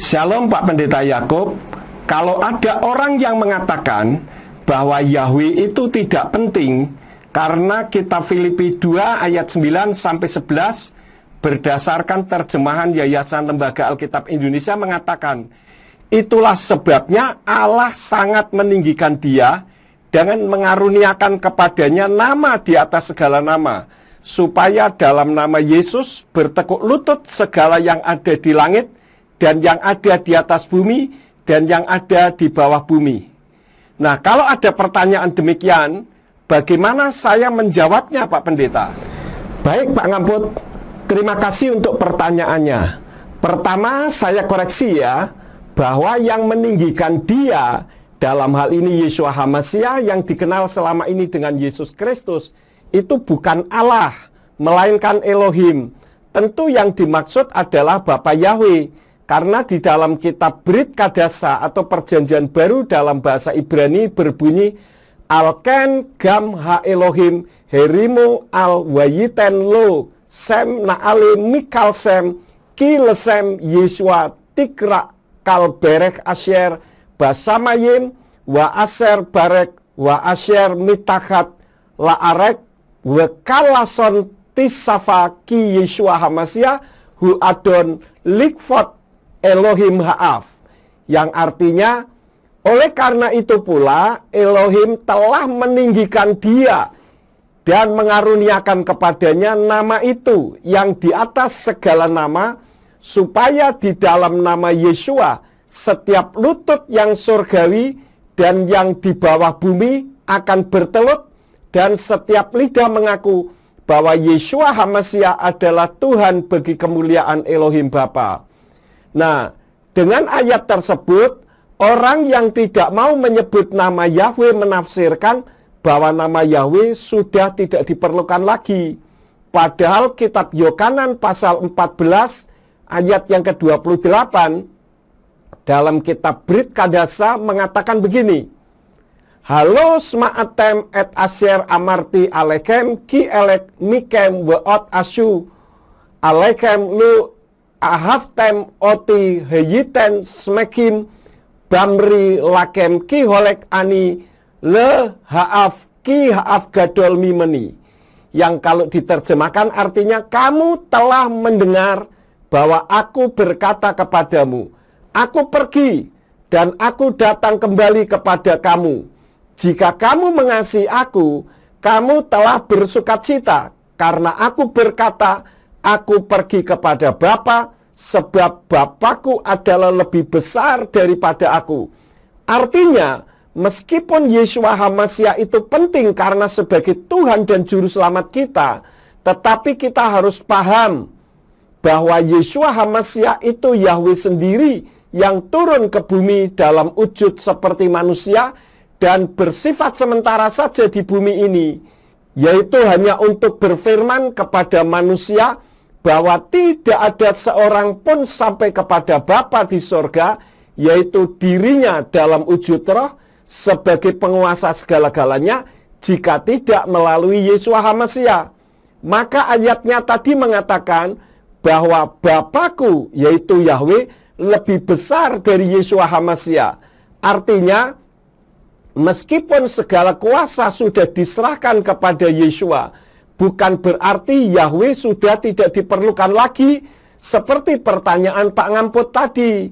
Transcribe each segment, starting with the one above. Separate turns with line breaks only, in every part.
Shalom Pak Pendeta Yakub. Kalau ada orang yang mengatakan bahwa Yahweh itu tidak penting karena kitab Filipi 2 ayat 9 sampai 11 berdasarkan terjemahan Yayasan Lembaga Alkitab Indonesia mengatakan, itulah sebabnya Allah sangat meninggikan dia dengan mengaruniakan kepadanya nama di atas segala nama, supaya dalam nama Yesus bertekuk lutut segala yang ada di langit dan yang ada di atas bumi, dan yang ada di bawah bumi. Nah, kalau ada pertanyaan demikian, bagaimana saya menjawabnya, Pak Pendeta? Baik, Pak Ngamput, terima kasih untuk pertanyaannya. Pertama, saya koreksi ya, bahwa yang meninggikan dia, dalam hal ini Yeshua HaMashiach yang dikenal selama ini dengan Yesus Kristus, itu bukan Allah, melainkan Elohim. Tentu yang dimaksud adalah Bapa Yahweh. Karena di dalam kitab Brit Kadasa atau Perjanjian Baru dalam bahasa Ibrani berbunyi Alken Gam Ha Elohim Herimu Al Wayiten Lo Sem Naale Mikal Sem Ki Lesem Yeshua Tikra Kal Berek Asher Basamayim Wa Asher Barek Wa Asher Mitahat La Arek Wa Kalason Tisafa Ki Yeshua HaMashiach Hu Adon Likfot Elohim Ha'af, yang artinya oleh karena itu pula Elohim telah meninggikan dia dan mengaruniakan kepadanya nama itu yang di atas segala nama, supaya di dalam nama Yeshua setiap lutut yang surgawi dan yang di bawah bumi akan bertelut, dan setiap lidah mengaku bahwa Yeshua HaMashiach adalah Tuhan bagi kemuliaan Elohim Bapa. Nah, dengan ayat tersebut, orang yang tidak mau menyebut nama Yahweh menafsirkan bahwa nama Yahweh sudah tidak diperlukan lagi. Padahal kitab Yohanan pasal 14 ayat yang ke-28 dalam kitab Brit Kadasa mengatakan begini, Halo sma'atem et asyer amarti alekem ki elek mikem weot asyu alekem lu ahaftem oti heyiten smekim bamri lakem ki holek ani le haaf ki haaf gadol mimeni. Yang kalau diterjemahkan artinya, kamu telah mendengar bahwa aku berkata kepadamu, aku pergi dan aku datang kembali kepada kamu. Jika kamu mengasihi aku, kamu telah bersukacita, karena aku berkata, aku pergi kepada Bapa, sebab Bapakku adalah lebih besar daripada aku. Artinya, meskipun Yeshua HaMashiach itu penting karena sebagai Tuhan dan Juru Selamat kita, tetapi kita harus paham bahwa Yeshua HaMashiach itu Yahweh sendiri yang turun ke bumi dalam wujud seperti manusia dan bersifat sementara saja di bumi ini, yaitu hanya untuk berfirman kepada manusia bahwa tidak ada seorang pun sampai kepada Bapa di sorga, yaitu dirinya dalam wujud roh sebagai penguasa segala-galanya, jika tidak melalui Yeshua HaMashiach. Maka ayatnya tadi mengatakan bahwa Bapakku, yaitu Yahweh, lebih besar dari Yeshua HaMashiach. Artinya, meskipun segala kuasa sudah diserahkan kepada Yeshua, bukan berarti Yahweh sudah tidak diperlukan lagi, seperti pertanyaan Pak Ngamput tadi.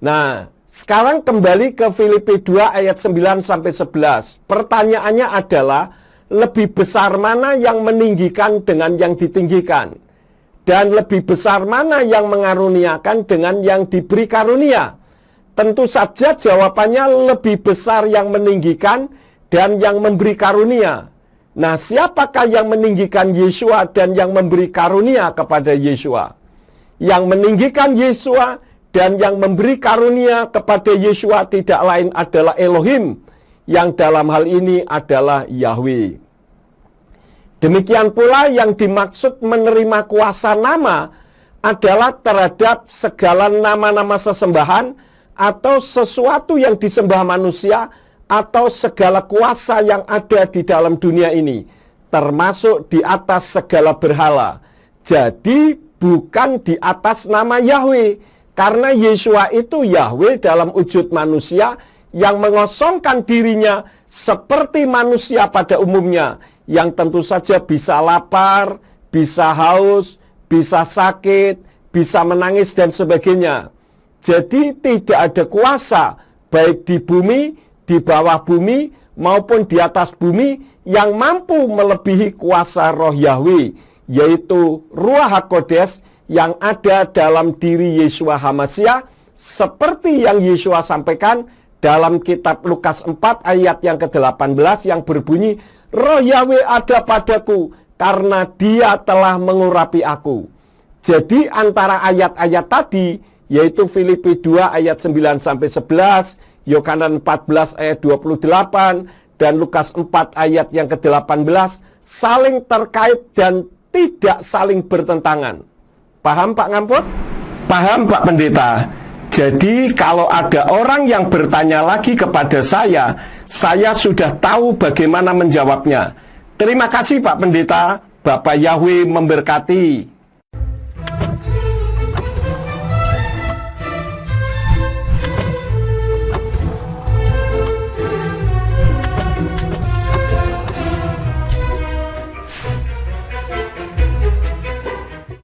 Nah, sekarang kembali ke Filipi 2 ayat 9-11. Pertanyaannya adalah, lebih besar mana yang meninggikan dengan yang ditinggikan? Dan lebih besar mana yang mengaruniakan dengan yang diberi karunia? Tentu saja jawabannya lebih besar yang meninggikan dan yang memberi karunia. Nah, siapakah yang meninggikan Yeshua dan yang memberi karunia kepada Yeshua? Yang meninggikan Yeshua dan yang memberi karunia kepada Yeshua tidak lain adalah Elohim, yang dalam hal ini adalah Yahweh. Demikian pula yang dimaksud menerima kuasa nama adalah terhadap segala nama-nama sesembahan atau sesuatu yang disembah manusia, atau segala kuasa yang ada di dalam dunia ini, termasuk di atas segala berhala. Jadi bukan di atas nama Yahweh, Karena Yeshua itu Yahweh dalam wujud manusia yang mengosongkan dirinya seperti manusia pada umumnya, yang tentu saja bisa lapar, bisa haus, bisa sakit, bisa menangis dan sebagainya. Jadi tidak ada kuasa baik di bumi, di bawah bumi, maupun di atas bumi yang mampu melebihi kuasa roh Yahweh, yaitu Ruach HaKodes yang ada dalam diri Yeshua HaMashiach, seperti yang Yeshua sampaikan dalam kitab Lukas 4 ayat yang ke-18 yang berbunyi, Roh Yahweh ada padaku karena Dia telah mengurapi aku. Jadi antara ayat-ayat tadi, yaitu Filipi 2 ayat 9-11, Yohanan 14 ayat 28, dan Lukas 4 ayat yang ke-18, saling terkait dan tidak saling bertentangan. Paham Pak Ngamput? Paham Pak Pendeta. Jadi kalau ada orang yang bertanya lagi kepada saya sudah tahu bagaimana menjawabnya. Terima kasih Pak Pendeta. Bapak Yahweh memberkati.